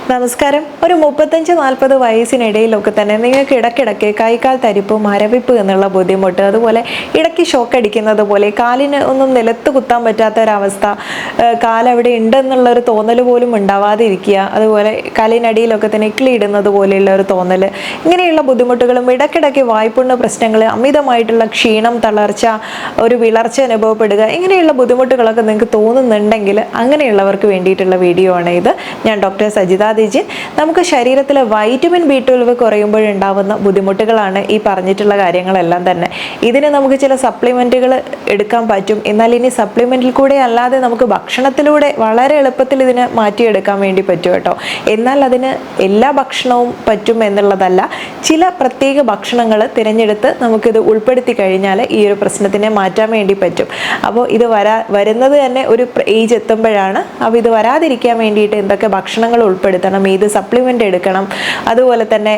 നമസ്കാരം. ഒരു 35-40 വയസ്സിനിടയിലൊക്കെ തന്നെ നിങ്ങൾക്ക് ഇടയ്ക്കിടയ്ക്ക് കൈകാൽ തരിപ്പ്, മരവിപ്പ് എന്നുള്ള ബുദ്ധിമുട്ട്, അതുപോലെ ഇടയ്ക്ക് ഷോക്ക് അടിക്കുന്നത് പോലെ കാലിന് ഒന്നും നിലത്ത് കുത്താൻ പറ്റാത്തൊരവസ്ഥ, കാലവിടെ ഉണ്ടെന്നുള്ളൊരു തോന്നൽ പോലും ഉണ്ടാവാതിരിക്കുക, അതുപോലെ കാലിനടിയിലൊക്കെ തന്നെ ഇക്കിളി ഇടുന്നത് പോലെയുള്ള ഒരു തോന്നൽ, ഇങ്ങനെയുള്ള ബുദ്ധിമുട്ടുകളും ഇടയ്ക്കിടയ്ക്ക് വായ്പുണ്ണ പ്രശ്നങ്ങൾ, അമിതമായിട്ടുള്ള ക്ഷീണം, തളർച്ച, ഒരു വിളർച്ച അനുഭവപ്പെടുക, ഇങ്ങനെയുള്ള ബുദ്ധിമുട്ടുകളൊക്കെ നിങ്ങൾക്ക് തോന്നുന്നുണ്ടെങ്കിൽ അങ്ങനെയുള്ളവർക്ക് വേണ്ടിയിട്ടുള്ള വീഡിയോ ആണ് ഇത്. ഞാൻ ഡോക്ടർ സജിത ദിജിൻ. നമുക്ക് ശരീരത്തിലെ വൈറ്റമിൻ B12 കുറയുമ്പോഴുണ്ടാവുന്ന ബുദ്ധിമുട്ടുകളാണ് ഈ പറഞ്ഞിട്ടുള്ള കാര്യങ്ങളെല്ലാം തന്നെ. ഇതിന് നമുക്ക് ചില സപ്ലിമെൻറ്റുകൾ എടുക്കാൻ പറ്റും. എന്നാൽ ഇനി സപ്ലിമെൻറ്റിൽ കൂടെ അല്ലാതെ നമുക്ക് ഭക്ഷണത്തിലൂടെ വളരെ എളുപ്പത്തിൽ ഇതിനെ മാറ്റിയെടുക്കാൻ വേണ്ടി പറ്റും കേട്ടോ. എന്നാൽ അതിന് എല്ലാ ഭക്ഷണവും പറ്റും എന്നുള്ളതല്ല. ചില പ്രത്യേക ഭക്ഷണങ്ങൾ തിരഞ്ഞെടുത്ത് നമുക്കിത് ഉൾപ്പെടുത്തി കഴിഞ്ഞാൽ ഈ ഒരു പ്രശ്നത്തിനെ മാറ്റാൻ വേണ്ടി പറ്റും. അപ്പോൾ ഇത് വരുന്നത് തന്നെ ഒരു ഏജ് എത്തുമ്പോഴാണ്. അപ്പോൾ ഇത് വരാതിരിക്കാൻ വേണ്ടിയിട്ട് എന്തൊക്കെ ഭക്ഷണങ്ങൾ ഉൾപ്പെടുത്തണം, ഏത് സപ്ലിമെൻ്റ് എടുക്കണം, അതുപോലെ തന്നെ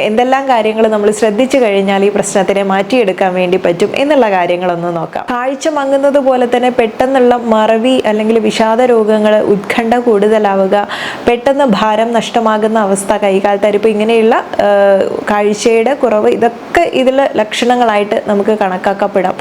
എന്തെല്ലാം കാര്യങ്ങൾ നമ്മൾ ശ്രദ്ധിച്ചു കഴിഞ്ഞാൽ ഈ പ്രശ്നത്തിനെ മാറ്റിയെടുക്കാൻ വേണ്ടി പറ്റും എന്നുള്ള കാര്യങ്ങളൊന്ന് നോക്കാം. കാഴ്ച മങ്ങുന്നത് പോലെ തന്നെ പെട്ടെന്നുള്ള മറവി അല്ലെങ്കിൽ വിഷാദ രോഗങ്ങൾ, ഉത്കണ്ഠ കൂടുതലാവുക, പെട്ടെന്ന് ഭാരം നഷ്ടമാകുന്ന അവസ്ഥ, കൈകാൽ തരിപ്പ്, ഇങ്ങനെയുള്ള കാഴ്ചയുടെ കുറവ്, ഇതൊക്കെ ഇതിൽ ലക്ഷണങ്ങളായിട്ട് നമുക്ക് കണക്കാക്കപ്പെടാം.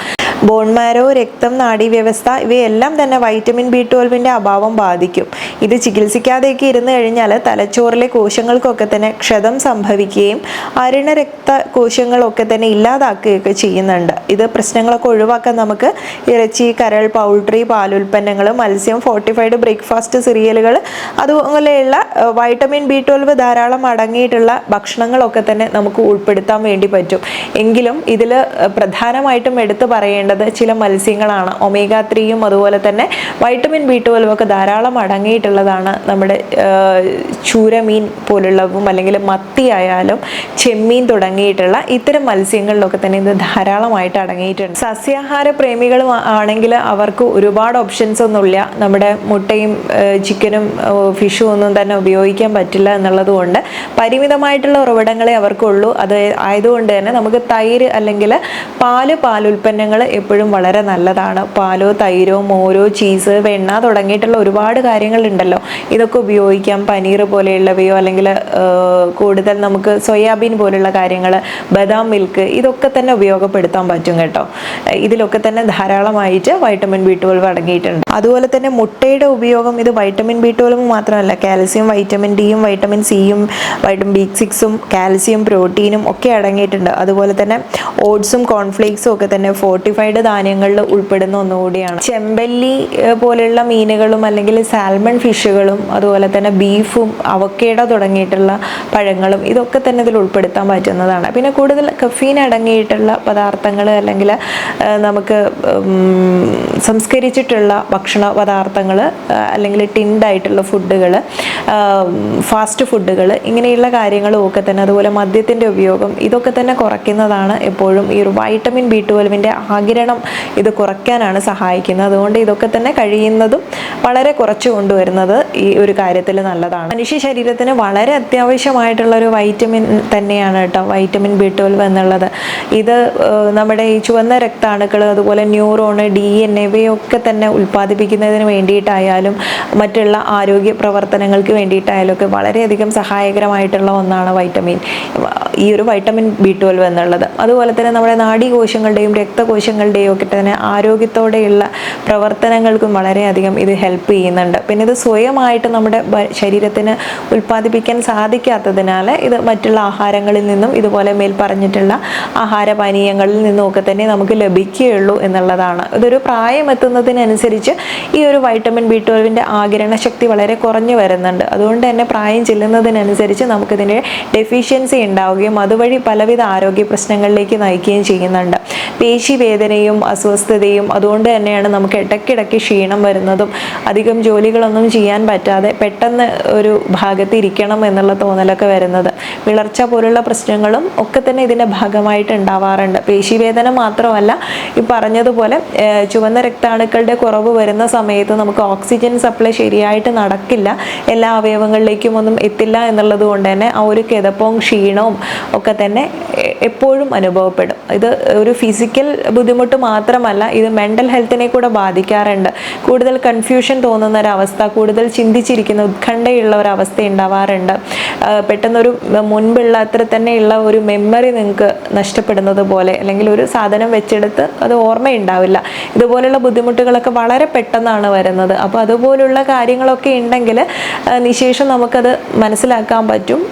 ബോൺമാരോ, രക്തം, നാഡീവ്യവസ്ഥ ഇവയെല്ലാം തന്നെ വൈറ്റമിൻ B12 അഭാവം ബാധിക്കും. ഇത് ചികിത്സിക്കാതെയൊക്കെ ഇരുന്ന് കഴിഞ്ഞാൽ തലച്ചോറിലെ കോശങ്ങൾക്കൊക്കെ തന്നെ ക്ഷതം സംഭവിക്കുകയും അരുണ രക്ത കോശങ്ങളൊക്കെ തന്നെ ഇല്ലാതാക്കുകയൊക്കെ ചെയ്യുന്നുണ്ട്. ഇത് പ്രശ്നങ്ങളൊക്കെ ഒഴിവാക്കാൻ നമുക്ക് ഇറച്ചി, കരൾ, പൗൾട്രി, പാലുൽപ്പന്നങ്ങൾ, മത്സ്യം, ഫോർട്ടിഫൈഡ് ബ്രേക്ക്ഫാസ്റ്റ് സിറിയലുകൾ, അതുപോലെയുള്ള വൈറ്റമിൻ B12 ധാരാളം അടങ്ങിയിട്ടുള്ള ഭക്ഷണങ്ങളൊക്കെ തന്നെ നമുക്ക് ഉൾപ്പെടുത്താൻ വേണ്ടി പറ്റും. എങ്കിലും ഇതിൽ പ്രധാനമായിട്ടും എടുത്തു പറയേണ്ടത് ചില മത്സ്യങ്ങളാണ്. ഒമേഗ 3യും അതുപോലെ തന്നെ വൈറ്റമിൻ B12 ഒക്കെ ധാരാളം അടങ്ങിയിട്ടുള്ളതാണ്. നമ്മുടെ ചൂരമീൻ പോലുള്ളതും അല്ലെങ്കിൽ മത്തി ആയാലും ചെമ്മീൻ തുടങ്ങിയിട്ടുള്ള ഇത്തരം മത്സ്യങ്ങളിലൊക്കെ തന്നെ ഇത് ധാരാളമായിട്ട് അടങ്ങിയിട്ടുണ്ട്. സസ്യാഹാര പ്രേമികളും ആണെങ്കിൽ അവർക്ക് ഒരുപാട് ഓപ്ഷൻസ് ഒന്നുമില്ല. നമ്മുടെ മുട്ടയും ചിക്കനും ഫിഷും ഒന്നും തന്നെ ഉപയോഗിക്കാൻ പറ്റില്ല എന്നുള്ളത് കൊണ്ട് പരിമിതമായിട്ടുള്ള ഉറവിടങ്ങളെ അവർക്കുള്ളൂ. അത് ആയതുകൊണ്ട് തന്നെ നമുക്ക് തൈര് അല്ലെങ്കിൽ പാലുൽപ്പന്നങ്ങൾ എപ്പോഴും വളരെ നല്ലതാണ്. പാലോ, തൈരോ, മോരോ, ചീസ്, വെണ്ണ തുടങ്ങിയിട്ടുള്ള ഒരുപാട് കാര്യങ്ങളുണ്ടല്ലോ. ഇതൊക്കെ ഉപയോഗിക്കാം. പനീർ പോലെയുള്ളവയോ അല്ലെങ്കിൽ കൂടുതൽ നമുക്ക് സോയാബീൻ പോലുള്ള കാര്യങ്ങൾ, ബദാം മിൽക്ക്, ഇതൊക്കെ തന്നെ ഉപയോഗപ്പെടുത്താൻ പറ്റും കേട്ടോ. ഇതിലൊക്കെ തന്നെ ധാരാളമായിട്ട് വൈറ്റമിൻ B12 അടങ്ങിയിട്ടുണ്ട്. അതുപോലെ തന്നെ മുട്ടയുടെ ഉപയോഗം, ഇത് വൈറ്റമിൻ B12 മാത്രമല്ല, കാൽസ്യം, വൈറ്റമിൻ ഡിയും വൈറ്റമിൻ സിയും വൈറ്റമിൻ B6ഉം കാൽസ്യം, പ്രോട്ടീനും ഒക്കെ അടങ്ങിയിട്ടുണ്ട്. അതുപോലെ തന്നെ ഓട്സും കോൺഫ്ലേക്സും ഒക്കെ തന്നെ ഫോർട്ടിഫൈഡ് ധാന്യങ്ങളിൽ ഉൾപ്പെടുന്ന ഒന്നുകൂടിയാണ്. ചെമ്പല്ലി പോലെയുള്ള മീനുകളും അല്ലെങ്കിൽ സാൽമൺ ഫിഷുകളും അതുപോലെ തന്നെ ബീഫും അവക്കേഡോ തുടങ്ങിയിട്ടുള്ള പഴങ്ങളും ഇതൊക്കെ തന്നെ ഇതിൽ ഉൾപ്പെടുത്താൻ പറ്റുന്നതാണ്. പിന്നെ കൂടുതൽ കഫീൻ അടങ്ങിയിട്ടുള്ള പദാർത്ഥങ്ങൾ അല്ലെങ്കിൽ നമുക്ക് സംസ്കരിച്ചിട്ടുള്ള ഭക്ഷണ പദാർത്ഥങ്ങൾ അല്ലെങ്കിൽ ടിൻഡായിട്ടുള്ള ഫുഡുകൾ, ഫാസ്റ്റ് ഫുഡുകൾ, ഇങ്ങനെയുള്ള കാര്യങ്ങളും ഒക്കെ തന്നെ, അതുപോലെ മദ്യത്തിൻ്റെ ഉപയോഗം, ഇതൊക്കെ തന്നെ കുറയ്ക്കുന്നതാണ് എപ്പോഴും ഈ ഒരു വൈറ്റമിൻ B12 ആഗിരണം ഇത് കുറയ്ക്കാനാണ് സഹായിക്കുന്നത്. അതുകൊണ്ട് ഇതൊക്കെ തന്നെ കഴിയുന്നതും വളരെ കുറച്ച് കൊണ്ടുവരുന്നത് ഈ ഒരു കാര്യത്തിൽ നല്ലതാണ്. മനുഷ്യ ശരീരത്തിന് വളരെ അത്യാവശ്യമായിട്ടുള്ള ഒരു വൈറ്റമിൻ തന്നെയാണ് കേട്ടോ വൈറ്റമിൻ B12 എന്നുള്ളത്. ഇത് നമ്മുടെ ഈ ചുവന്ന രക്താണുക്കൾ, അതുപോലെ ന്യൂറോണ്, DNA ഇവയൊക്കെ തന്നെ ഉൽപ്പാദിപ്പിക്കുന്നതിന് വേണ്ടിയിട്ടായാലും മറ്റുള്ള ആരോഗ്യ പ്രവർത്തനങ്ങൾക്ക് വേണ്ടിയിട്ടായാലും ഒക്കെ വളരെയധികം സഹായകരമായിട്ടുള്ള ഒന്നാണ് ഈ ഒരു വൈറ്റമിൻ B12 എന്നുള്ളത്. അതുപോലെ തന്നെ നമ്മുടെ നാഡീകോശങ്ങളുടെയും രക്തകോശങ്ങളുടെയും ഒക്കെ തന്നെ ആരോഗ്യത്തോടെയുള്ള പ്രവർത്തനങ്ങൾക്കും വളരെയധികം ഇത് ഹെൽപ്പ് ചെയ്യുന്നുണ്ട്. പിന്നെ ഇത് സ്വയമായിട്ട് നമ്മുടെ ശരീരത്തിന് ഉൽപ്പാദിപ്പിക്കാൻ സാധിക്കാത്തതിനാൽ ഇത് മറ്റുള്ള ആഹാരങ്ങളിൽ നിന്നും ഇതുപോലെ മേൽ പറഞ്ഞിട്ടുള്ള ആഹാരപാനീയങ്ങളിൽ നിന്നും ഒക്കെ തന്നെ നമുക്ക് ലഭിക്കുകയുള്ളൂ എന്നുള്ളതാണ്. ഇതൊരു പ്രായം എത്തുന്നതിനനുസരിച്ച് ഈ ഒരു വൈറ്റമിൻ B12 ആഗിരണ ശക്തി വളരെ കുറഞ്ഞു വരുന്നുണ്ട്. അതുകൊണ്ട് തന്നെ പ്രായം ചെല്ലുന്നതിനനുസരിച്ച് നമുക്കിതിൻ്റെ ഡെഫിഷ്യൻസി ഉണ്ടാവുകയും അതുവഴി പലവിധ ആരോഗ്യ പ്രശ്നങ്ങളിലേക്ക് നയിക്കുകയും ചെയ്യുന്നുണ്ട്. പേശിവേദനയും അസ്വസ്ഥതയും, അതുകൊണ്ട് തന്നെയാണ് നമുക്ക് ഇടയ്ക്കിടയ്ക്ക് ക്ഷീണം വരുന്നതും അധികം ജോലികളൊന്നും ചെയ്യാൻ പറ്റാതെ പെട്ടെന്ന് ഒരു ഭാഗത്ത് ഇരിക്കണം എന്നുള്ള തോന്നലൊക്കെ വരുന്നത്. വിളർച്ച പോലുള്ള പ്രശ്നങ്ങളും ഒക്കെ തന്നെ ഇതിൻ്റെ ഭാഗമായിട്ട് ഉണ്ടാവാറുണ്ട്. പേശിവേദന മാത്രമല്ല, ഈ പറഞ്ഞതുപോലെ ചുവന്ന രക്താണുക്കളുടെ കുറവ് വരുന്ന സമയത്ത് നമുക്ക് ഓക്സിജൻ സപ്ലൈ ശരിയായിട്ട് നടക്കില്ല, എല്ലാ അവയവങ്ങളിലേക്കും ഒന്നും എത്തില്ല എന്നുള്ളത് കൊണ്ട് തന്നെ ആ ഒരു കിതപ്പവും ക്ഷീണവും ഒക്കെ തന്നെ എപ്പോഴും അനുഭവപ്പെടും. ഇത് ഒരു ഫിസിക്കൽ ബുദ്ധിമുട്ട് ബുദ്ധിമുട്ട് മാത്രമല്ല, ഇത് മെൻ്റൽ ഹെൽത്തിനെ കൂടെ ബാധിക്കാറുണ്ട്. കൂടുതൽ കൺഫ്യൂഷൻ തോന്നുന്ന ഒരവസ്ഥ, കൂടുതൽ ചിന്തിച്ചിരിക്കുന്ന ഉത്കണ്ഠയുള്ള ഒരവസ്ഥ ഉണ്ടാവാറുണ്ട്. പെട്ടെന്നൊരു മുൻപുള്ള അത്ര തന്നെയുള്ള ഒരു മെമ്മറി നിങ്ങൾക്ക് നഷ്ടപ്പെടുന്നത് പോലെ, അല്ലെങ്കിൽ ഒരു സാധനം വെച്ചെടുത്ത് അത് ഓർമ്മയുണ്ടാവില്ല. ഇതുപോലുള്ള ബുദ്ധിമുട്ടുകളൊക്കെ വളരെ പെട്ടെന്നാണ് വരുന്നത്. അപ്പോൾ അതുപോലുള്ള കാര്യങ്ങളൊക്കെ ഉണ്ടെങ്കിൽ നിശേഷം നമുക്കത് മനസ്സിലാക്കാൻ പറ്റും.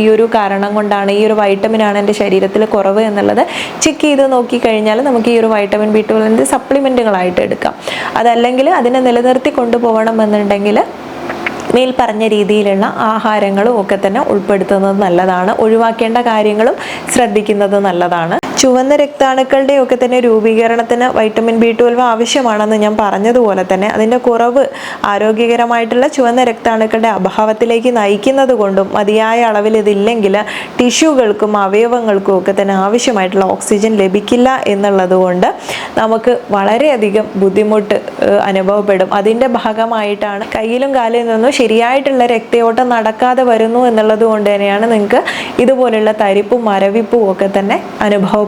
ഈ ഒരു കാരണം കൊണ്ടാണ്, ഈ ഒരു വൈറ്റമിനാണ് എൻ്റെ ശരീരത്തിൽ കുറവ് എന്നുള്ളത് ചെക്ക് ചെയ്ത് നോക്കിക്കഴിഞ്ഞാൽ നമുക്ക് ഈ ഒരു വൈറ്റമിൻ B12 സപ്ലിമെൻറ്റുകളായിട്ട് എടുക്കാം. അതല്ലെങ്കിൽ അതിനെ നിലനിർത്തി കൊണ്ടുപോകണമെന്നുണ്ടെങ്കിൽ മേൽ പറഞ്ഞ രീതിയിലുള്ള ആഹാരങ്ങളും ഒക്കെ തന്നെ ഉൾപ്പെടുത്തുന്നത് നല്ലതാണ്. ഒഴിവാക്കേണ്ട കാര്യങ്ങളും ശ്രദ്ധിക്കുന്നത് നല്ലതാണ്. ചുവന്ന രക്താണുക്കളുടെ ഒക്കെ തന്നെ രൂപീകരണത്തിന് വൈറ്റമിൻ B12 ആവശ്യമാണെന്ന് ഞാൻ പറഞ്ഞതുപോലെ തന്നെ അതിൻ്റെ കുറവ് ആരോഗ്യകരമായിട്ടുള്ള ചുവന്ന രക്താണുക്കളുടെ അഭാവത്തിലേക്ക് നയിക്കുന്നത് കൊണ്ടും മതിയായ അളവിൽ ഇതില്ലെങ്കിൽ ടിഷ്യൂകൾക്കും അവയവങ്ങൾക്കും ഒക്കെ തന്നെ ആവശ്യമായിട്ടുള്ള ഓക്സിജൻ ലഭിക്കില്ല എന്നുള്ളത് കൊണ്ട് നമുക്ക് വളരെയധികം ബുദ്ധിമുട്ട് അനുഭവപ്പെടും. അതിൻ്റെ ഭാഗമായിട്ടാണ് കയ്യിലും കാലിൽ നിന്നും ശരിയായിട്ടുള്ള രക്തയോട്ടം നടക്കാതെ വരുന്നു എന്നുള്ളത് കൊണ്ട് തന്നെയാണ് നിങ്ങൾക്ക് ഇതുപോലുള്ള തരിപ്പും മരവിപ്പും ഒക്കെ തന്നെ അനുഭവപ്പെടുന്നത്.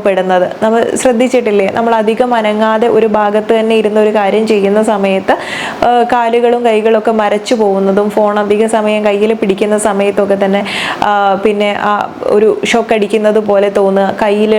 നമ്മൾ ശ്രദ്ധിച്ചിട്ടില്ലേ, നമ്മൾ അധികം അനങ്ങാതെ ഒരു ഭാഗത്ത് തന്നെ ഇരുന്ന ഒരു കാര്യം ചെയ്യുന്ന സമയത്ത് കാലുകളും കൈകളൊക്കെ മരച്ചു പോകുന്നതും, ഫോൺ അധിക സമയം കയ്യിൽ പിടിക്കുന്ന സമയത്തൊക്കെ തന്നെ പിന്നെ ഒരു ഷോക്ക് അടിക്കുന്നത് പോലെ തോന്നുക, കയ്യിൽ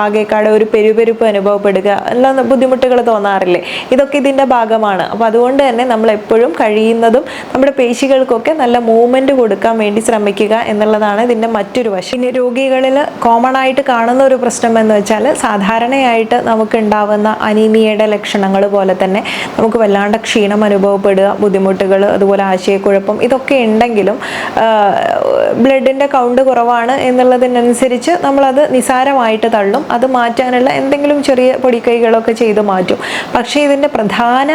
ആകെക്കാട് ഒരു പെരുപെരുപ്പ് അനുഭവപ്പെടുക, എല്ലാ ബുദ്ധിമുട്ടുകൾ തോന്നാറില്ലേ? ഇതൊക്കെ ഇതിൻ്റെ ഭാഗമാണ്. അപ്പോൾ അതുകൊണ്ട് തന്നെ നമ്മൾ എപ്പോഴും കഴിയുന്നതും നമ്മുടെ പേശികൾക്കൊക്കെ നല്ല മൂവ്മെൻറ്റ് കൊടുക്കാൻ വേണ്ടി ശ്രമിക്കുക എന്നുള്ളതാണ് ഇതിൻ്റെ മറ്റൊരു വശം. ഇനി രോഗികളിൽ കോമൺ ആയിട്ട് കാണുന്ന ഒരു പ്രശ്നം എന്ന് വെച്ചാൽ, സാധാരണയായിട്ട് നമുക്ക് ഉണ്ടാവുന്ന അനീമിയയുടെ ലക്ഷണങ്ങൾ പോലെ തന്നെ നമുക്ക് വല്ലാണ്ട് ക്ഷീണം അനുഭവപ്പെടുക, ബുദ്ധിമുട്ടുകൾ, അതുപോലെ ആശയക്കുഴപ്പം, ഇതൊക്കെ ഉണ്ടെങ്കിലും ബ്ലഡിൻ്റെ കൗണ്ട് കുറവാണ് എന്നുള്ളതിനനുസരിച്ച് നമ്മളത് നിസാരമായിട്ട് തള്ളും. അത് മാറ്റാനുള്ള എന്തെങ്കിലും ചെറിയ പൊടിക്കൈകളൊക്കെ ചെയ്ത് മാറ്റും. പക്ഷേ ഇതിൻ്റെ പ്രധാന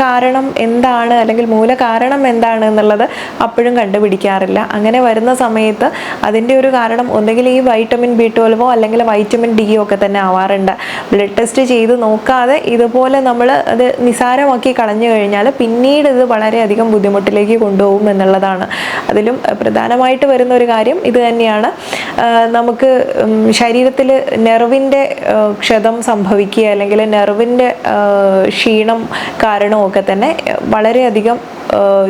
കാരണം എന്താണ്, അല്ലെങ്കിൽ മൂലകാരണം എന്താണ് എന്നുള്ളത് അപ്പോഴും കണ്ടുപിടിക്കാറില്ല. അങ്ങനെ വരുന്ന സമയത്ത് അതിൻ്റെ ഒരു കാരണം ഒന്നുകിൽ ഈ വൈറ്റമിൻ B12 അല്ലെങ്കിൽ വൈറ്റമിൻ D ഒക്കെ തന്നെ ആവാറുണ്ട്. ബ്ലഡ് ടെസ്റ്റ് ചെയ്ത് നോക്കാതെ ഇതുപോലെ നമ്മൾ അത് നിസാരമാക്കി കളഞ്ഞു കഴിഞ്ഞാൽ പിന്നീട് ഇത് വളരെയധികം ബുദ്ധിമുട്ടിലേക്ക് കൊണ്ടുപോകും എന്നുള്ളതാണ്. അതിലും പ്രധാനമായിട്ട് വരുന്ന ഒരു കാര്യം ഇത് തന്നെയാണ്. നമുക്ക് ശരീരത്തിൽ നെർവിൻ്റെ ക്ഷതം സംഭവിക്കുക, അല്ലെങ്കിൽ നെർവിൻ്റെ ക്ഷീണം കാരണമൊക്കെ തന്നെ വളരെയധികം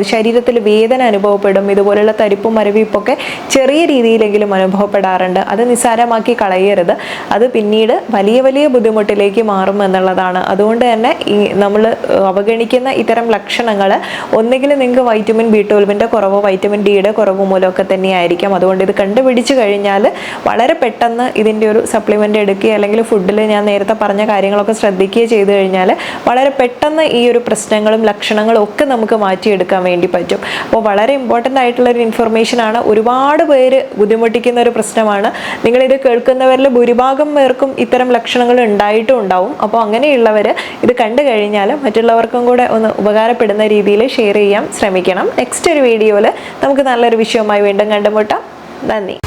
ശരീരത്തിൽ വേദന അനുഭവപ്പെടും. ഇതുപോലുള്ള തരിപ്പും മരവിപ്പൊക്കെ ചെറിയ രീതിയിലെങ്കിലും അനുഭവപ്പെടാറുണ്ട്. അത് നിസ്സാരമാക്കി കളയരുത്. അത് പിന്നീട് വലിയ വലിയ ബുദ്ധിമുട്ടിലേക്ക് മാറും എന്നുള്ളതാണ്. അതുകൊണ്ട് തന്നെ ഈ നമ്മൾ അവഗണിക്കുന്ന ഇത്തരം ലക്ഷണങ്ങൾ ഒന്നുകിൽ നിങ്ങൾക്ക് വൈറ്റമിൻ B12 കുറവോ വൈറ്റമിൻ Dയുടെ കുറവോ മൂലമൊക്കെ തന്നെയായിരിക്കാം. അതുകൊണ്ട് ഇത് കണ്ടുപിടിച്ച് കഴിഞ്ഞാൽ വളരെ പെട്ടെന്ന് ഇതിൻ്റെ ഒരു സപ്ലിമെൻ്റ് എടുക്കുക, അല്ലെങ്കിൽ ഫുഡിൽ ഞാൻ നേരത്തെ പറഞ്ഞ കാര്യങ്ങളൊക്കെ ശ്രദ്ധിക്കുകയോ ചെയ്തു കഴിഞ്ഞാൽ വളരെ പെട്ടെന്ന് ഈ ഒരു പ്രശ്നങ്ങളും ലക്ഷണങ്ങളും ഒക്കെ നമുക്ക് മാറ്റിയെടുക്കാൻ വേണ്ടി പറ്റും. അപ്പോൾ വളരെ ഇമ്പോർട്ടൻ്റ് ആയിട്ടുള്ളൊരു ഇൻഫർമേഷനാണ്. ഒരുപാട് പേര് ബുദ്ധിമുട്ടിക്കുന്ന ഒരു പ്രശ്നമാണ്. നിങ്ങളിത് കേൾക്കുന്നവരിൽ ഭൂരിഭാഗം പേർക്കും ഇത്തരം ലക്ഷണങ്ങൾ ഉണ്ടായിട്ടും ഉണ്ടാവും. അപ്പോൾ അങ്ങനെയുള്ളവർ ഇത് കണ്ടു കഴിഞ്ഞാൽ മറ്റുള്ളവർക്കും കൂടെ ഒന്ന് ഉപകാരപ്പെടുന്ന രീതിയിൽ ഷെയർ ചെയ്യാൻ ശ്രമിക്കണം. നെക്സ്റ്റ് ഒരു വീഡിയോയിൽ നമുക്ക് നല്ലൊരു വിഷയവുമായി വീണ്ടും കണ്ടുമുട്ടാം. നന്ദി.